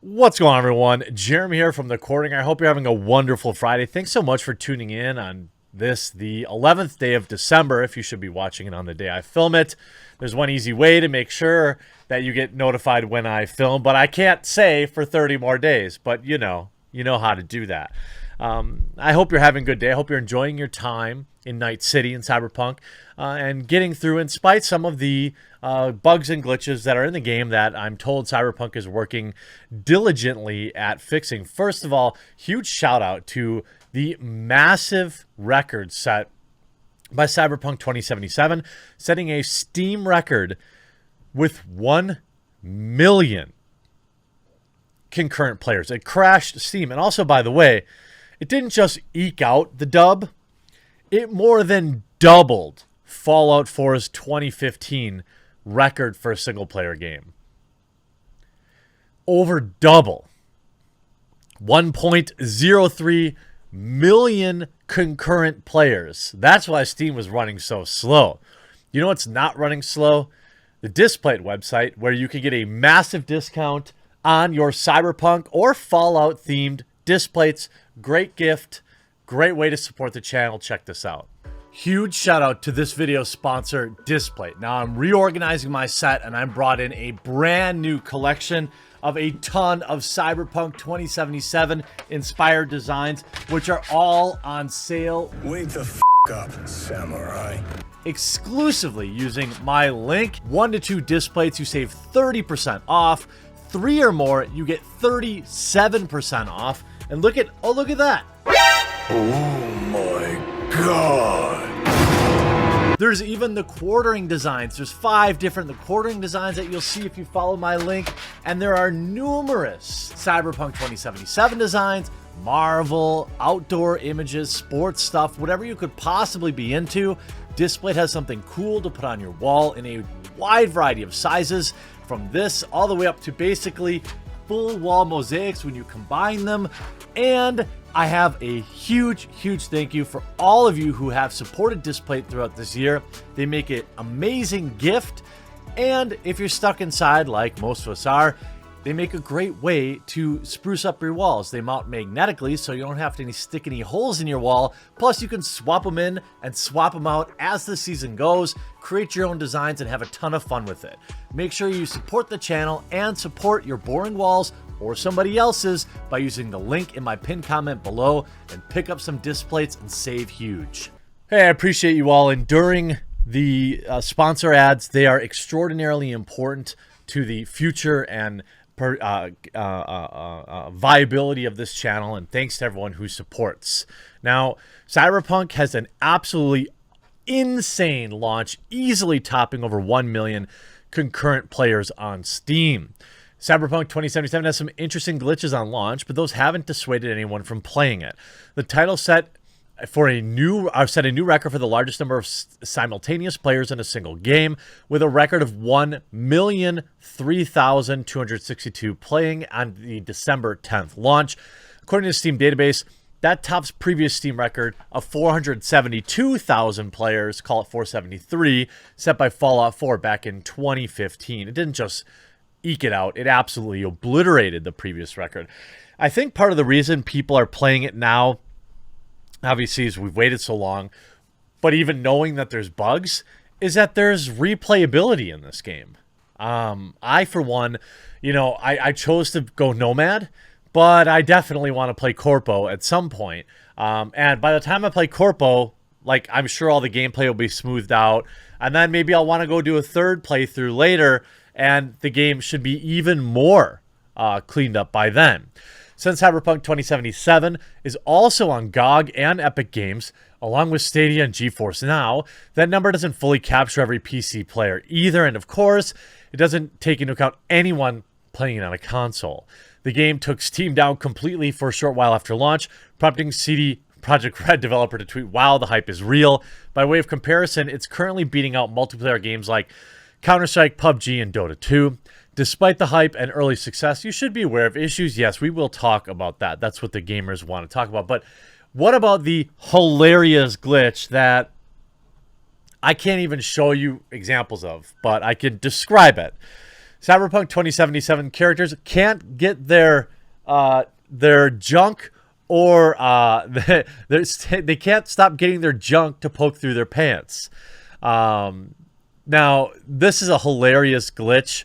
What's going on, everyone? Jeremy here from The Courting. I hope you're having a wonderful Friday. Thanks so much for tuning in on this, the 11th day of December, if you should be watching it on the day I film it. There's one easy way to make sure that you get notified when I film, but I can't say for 30 more days, but you know how to do that. I hope you're having a good day. I hope you're enjoying your time in Night City in Cyberpunk and getting through, in spite some of the bugs and glitches that are in the game that I'm told Cyberpunk is working diligently at fixing. First of all, huge shout out to the massive record set by Cyberpunk 2077, setting a Steam record with 1 million concurrent players. It crashed Steam. And also, by the way, it didn't just eke out the dub, it more than doubled Fallout 4's 2015 record for a single-player game. Over double. 1.03 million concurrent players. That's why Steam was running so slow. You know what's not running slow? The Displate website, where you can get a massive discount on your Cyberpunk or Fallout-themed Displates. Great gift. Great way to support the channel. Check this out. Huge shout out to this video's sponsor, Displate. Now I'm reorganizing my set and I brought in a brand new collection of a ton of Cyberpunk 2077 inspired designs, which are all on sale. Wake the f up, samurai. Exclusively using my link. 1 to 2 Displates, you save 30% off. 3 or more, you get 37% off. And look at that. Oh my god. There's even the quartering designs. There's 5 different quartering designs that you'll see if you follow my link. And there are numerous Cyberpunk 2077 designs, Marvel, outdoor images, sports stuff, whatever you could possibly be into. Displate has something cool to put on your wall in a wide variety of sizes, from this all the way up to basically full wall mosaics when you combine them. And I have a huge thank you for all of you who have supported Displate throughout this year. They make an amazing gift, and if you're stuck inside like most of us are, they make a great way to spruce up your walls. They mount magnetically, so you don't have to stick any holes in your wall. Plus, you can swap them in and swap them out as the season goes. Create your own designs and have a ton of fun with it. Make sure you support the channel and support your boring walls or somebody else's by using the link in my pinned comment below and pick up some Displates and save huge. Hey, I appreciate you all enduring the sponsor ads. They are extraordinarily important to the future and viability of this channel, and thanks to everyone who supports. Now, Cyberpunk has an absolutely insane launch, easily topping over 1 million concurrent players on Steam. Cyberpunk 2077 has some interesting glitches on launch, but those haven't dissuaded anyone from playing it. The title set a new record for the largest number of simultaneous players in a single game, with a record of 1,003,262 playing on the December 10th launch. According to the Steam database, that tops previous Steam record of 472,000 players, call it 473, set by Fallout 4 back in 2015. It didn't just eke it out, it absolutely obliterated the previous record. I think part of the reason people are playing it now, obviously, is we've waited so long, but even knowing that there's bugs, is that there's replayability in this game. I, for one, I chose to go Nomad, but I definitely want to play Corpo at some point. And by the time I play Corpo, like, I'm sure all the gameplay will be smoothed out, and then maybe I'll want to go do a third playthrough later, and the game should be even more cleaned up by then. Since Cyberpunk 2077 is also on GOG and Epic Games, along with Stadia and GeForce Now, that number doesn't fully capture every PC player either, and of course, it doesn't take into account anyone playing it on a console. The game took Steam down completely for a short while after launch, prompting CD Projekt Red developer to tweet, "Wow, the hype is real." By way of comparison, it's currently beating out multiplayer games like Counter-Strike, PUBG, and Dota 2. Despite the hype and early success, you should be aware of issues. Yes, we will talk about that. That's what the gamers want to talk about. But what about the hilarious glitch that I can't even show you examples of, but I can describe it? Cyberpunk 2077 characters can't get their junk, or they can't stop getting their junk to poke through their pants. Now, this is a hilarious glitch.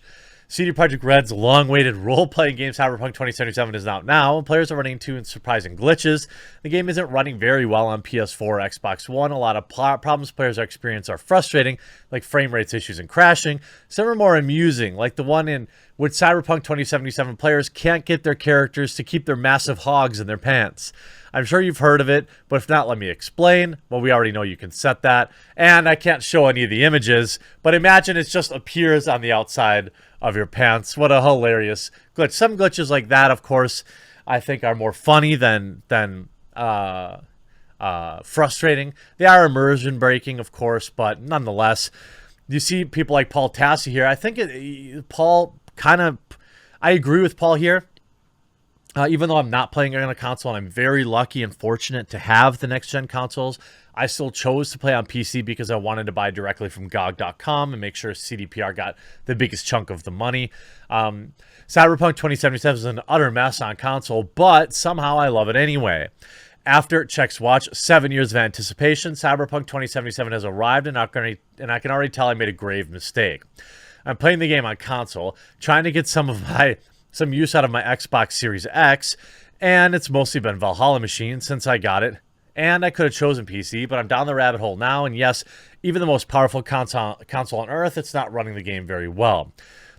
CD Projekt Red's long-awaited role-playing game Cyberpunk 2077 is out now, and players are running into surprising glitches. The game isn't running very well on PS4 or Xbox One. A lot of problems players are experiencing are frustrating, like frame rates issues and crashing. Some are more amusing, like the one in which Cyberpunk 2077 players can't get their characters to keep their massive hogs in their pants. I'm sure you've heard of it, but if not, let me explain. Well, we already know you can set that, and I can't show any of the images, but imagine it just appears on the outside of your pants. What a hilarious glitch. Some glitches like that, of course, I think are more funny than frustrating. They are immersion breaking, of course, but nonetheless, you see people like Paul Tassi here. I think I agree with Paul here. Even though I'm not playing on a console, and I'm very lucky and fortunate to have the next-gen consoles, I still chose to play on PC because I wanted to buy directly from GOG.com and make sure CDPR got the biggest chunk of the money. Cyberpunk 2077 is an utter mess on console, but somehow I love it anyway. After Check's Watch, 7 years of anticipation, Cyberpunk 2077 has arrived, and I can already tell I made a grave mistake. I'm playing the game on console, trying to get some use out of my Xbox Series X, and it's mostly been Valhalla Machine since I got it. And I could have chosen PC, but I'm down the rabbit hole now, and yes, even the most powerful console on Earth, it's not running the game very well.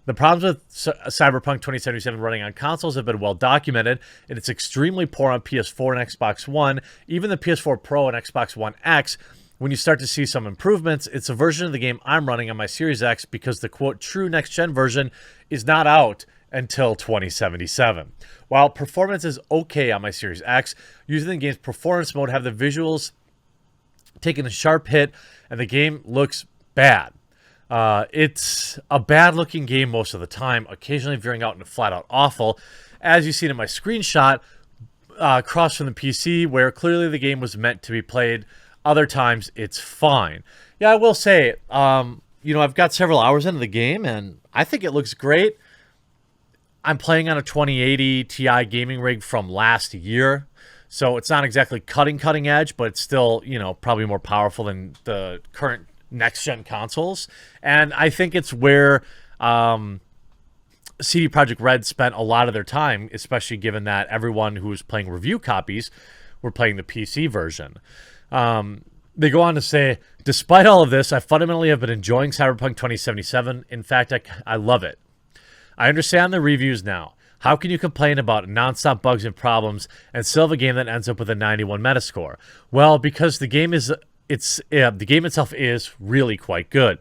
The problems with Cyberpunk 2077 running on consoles have been well documented, and it's extremely poor on PS4 and Xbox One. Even the PS4 Pro and Xbox One X, when you start to see some improvements, it's a version of the game I'm running on my Series X because the, quote, true next-gen version is not out until 2077. While performance is okay on my Series X, using the game's performance mode have the visuals taking a sharp hit, and the game looks bad. It's a bad-looking game most of the time, occasionally veering out into flat-out awful, as you see in my screenshot across from the PC, where clearly the game was meant to be played. Other times, it's fine. Yeah, I will say, I've got several hours into the game, and I think it looks great. I'm playing on a 2080 Ti gaming rig from last year, so it's not exactly cutting edge, but it's still, probably more powerful than the current next-gen consoles. And I think it's where CD Projekt Red spent a lot of their time, especially given that everyone who was playing review copies were playing the PC version. They go on to say, despite all of this, I fundamentally have been enjoying Cyberpunk 2077. In fact, I love it. I understand the reviews now. How can you complain about nonstop bugs and problems and still have a game that ends up with a 91 Metascore? Well, because the game itself is really quite good.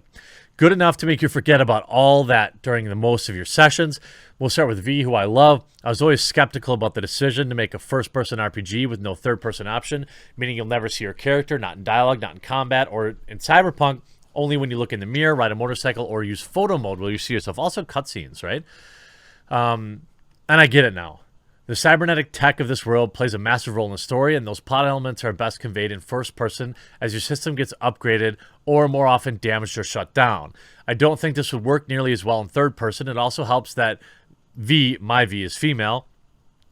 Good enough to make you forget about all that during the most of your sessions. We'll start with V, who I love. I was always skeptical about the decision to make a first-person RPG with no third-person option, meaning you'll never see your character, not in dialogue, not in combat, or in Cyberpunk, only when you look in the mirror, ride a motorcycle, or use photo mode will you see yourself. Also cutscenes, right? And I get it now. The cybernetic tech of this world plays a massive role in the story, and those plot elements are best conveyed in first person as your system gets upgraded or more often damaged or shut down. I don't think this would work nearly as well in third person. It also helps that my V is female,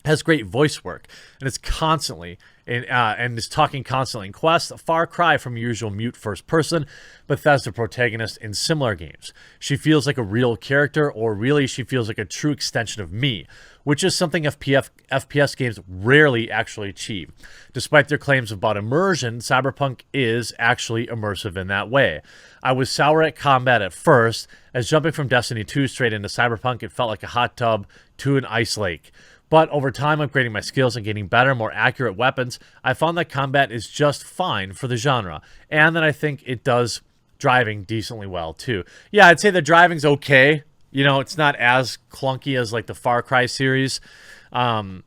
has great voice work, and it's constantly and is talking constantly in Quest, a far cry from your usual mute first person Bethesda protagonist in similar games. She feels like a real character, or really she feels like a true extension of me, which is something FPS games rarely actually achieve. Despite their claims about immersion, Cyberpunk is actually immersive in that way. I was sour at combat at first, as jumping from Destiny 2 straight into Cyberpunk, it felt like a hot tub to an ice lake. But over time, upgrading my skills and getting better, more accurate weapons, I found that combat is just fine for the genre, and that I think it does driving decently well, too. Yeah, I'd say the driving's okay. It's not as clunky as, like, the Far Cry series. But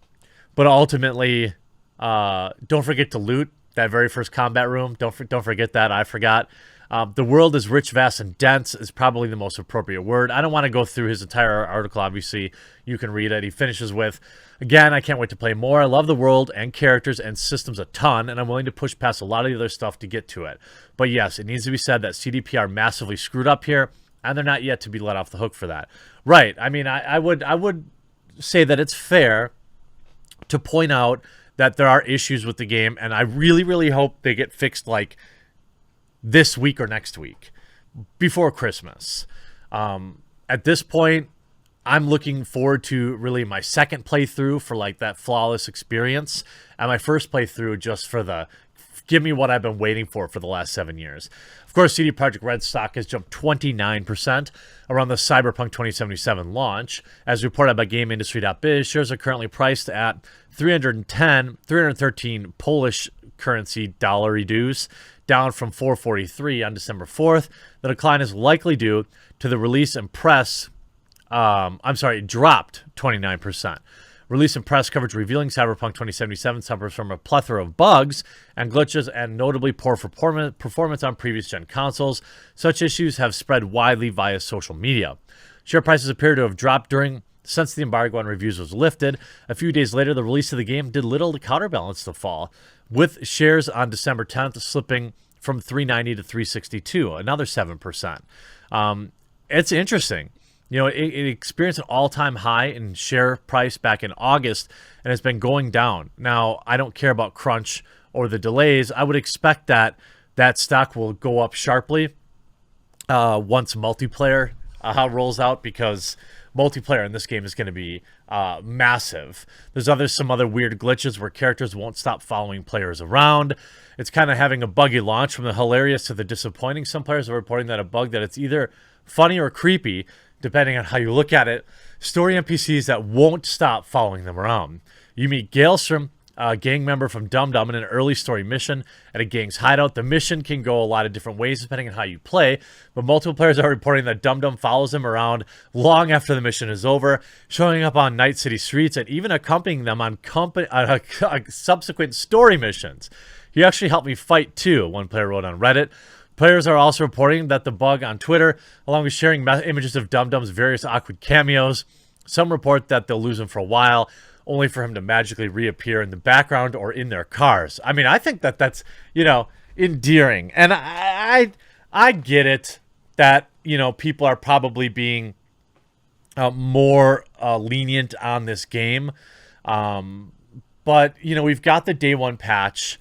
ultimately, don't forget to loot that very first combat room. Don't forget that. I forgot. The world is rich, vast, and dense is probably the most appropriate word. I don't want to go through his entire article. Obviously, you can read it. He finishes with, again, I can't wait to play more. I love the world and characters and systems a ton, and I'm willing to push past a lot of the other stuff to get to it. But yes, it needs to be said that CDPR massively screwed up here. and they're not yet to be let off the hook for that. Right. I mean, I would say that it's fair to point out that there are issues with the game, and I really, really hope they get fixed like this week or next week before Christmas. At this point, I'm looking forward to really my second playthrough for like that flawless experience, and my first playthrough just for the give me what I've been waiting for the last 7 years. Of course, CD Projekt Red stock has jumped 29% around the Cyberpunk 2077 launch. As reported by GameIndustry.biz, shares are currently priced at 313 Polish currency dollar reduce, down from 443 on December 4th. The decline is likely due to the release and press. It dropped 29%. Release and press coverage revealing Cyberpunk 2077 suffers from a plethora of bugs and glitches and notably poor performance on previous-gen consoles. Such issues have spread widely via social media. Share prices appear to have dropped since the embargo on reviews was lifted. A few days later, the release of the game did little to counterbalance the fall, with shares on December 10th slipping from 390 to 362, another 7%. It's interesting. You know, it experienced an all-time high in share price back in August and has been going down. Now, I don't care about crunch or the delays. I would expect that stock will go up sharply once multiplayer rolls out, because multiplayer in this game is going to be massive. There's some other weird glitches where characters won't stop following players around. It's kind of having a buggy launch, from the hilarious to the disappointing. Some players are reporting that a bug that it's either funny or creepy, depending on how you look at it. Story NPCs that won't stop following them around. You meet Galestrom, a gang member from Dum Dum, in an early story mission at a gang's hideout. The mission can go a lot of different ways depending on how you play, but multiple players are reporting that Dum Dum follows them around long after the mission is over, showing up on Night City streets and even accompanying them on subsequent story missions. He actually helped me fight too, one player wrote on Reddit. Players are also reporting that the bug on Twitter, along with sharing images of Dum Dum's various awkward cameos. Some report that they'll lose him for a while, only for him to magically reappear in the background or in their cars. I mean, I think that's, endearing. And I get it that, people are probably being more lenient on this game. But, we've got the day one patch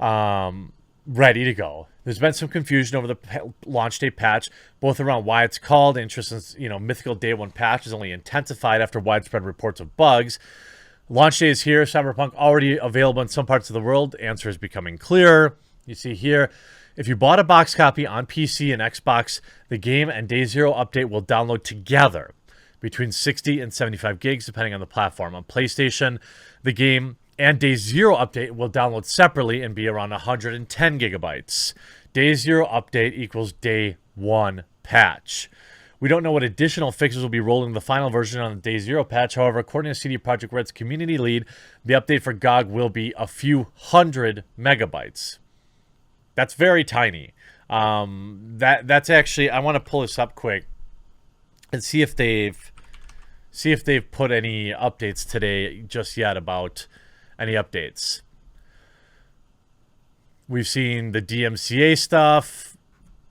ready to go. There's been some confusion over the launch date patch, both around why it's called. Interest in, mythical day one patch is only intensified after widespread reports of bugs. Launch day is here. Cyberpunk already available in some parts of the world. The answer is becoming clearer. You see here, if you bought a box copy on PC and Xbox, the game and Day Zero update will download together between 60 and 75 gigs, depending on the platform. On PlayStation, the game and Day Zero update will download separately and be around 110 gigabytes. Day Zero update equals Day 1 patch. We don't know what additional fixes will be rolling the final version on the Day Zero patch. However, according to CD Projekt Red's community lead, the update for GOG will be a few hundred megabytes. That's very tiny. That's actually, I want to pull this up quick and see if they've put any updates today just yet about any updates. We've seen the DMCA stuff.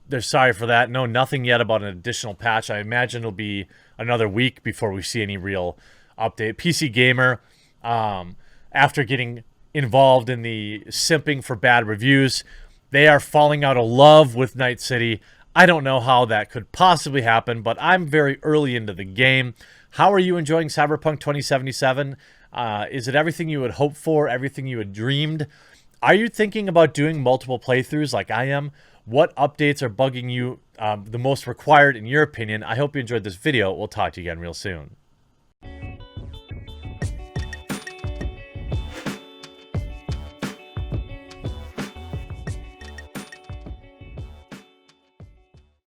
They're sorry for that. No, nothing yet about an additional patch. I imagine it'll be another week before we see any real update. PC Gamer, after getting involved in the simping for bad reviews, they are falling out of love with Night City. I don't know how that could possibly happen, but I'm very early into the game. How are you enjoying Cyberpunk 2077? Is it everything you would hope for, everything you had dreamed? Are you thinking about doing multiple playthroughs like I am? What updates are bugging you the most required in your opinion? I hope you enjoyed this video. We'll talk to you again real soon.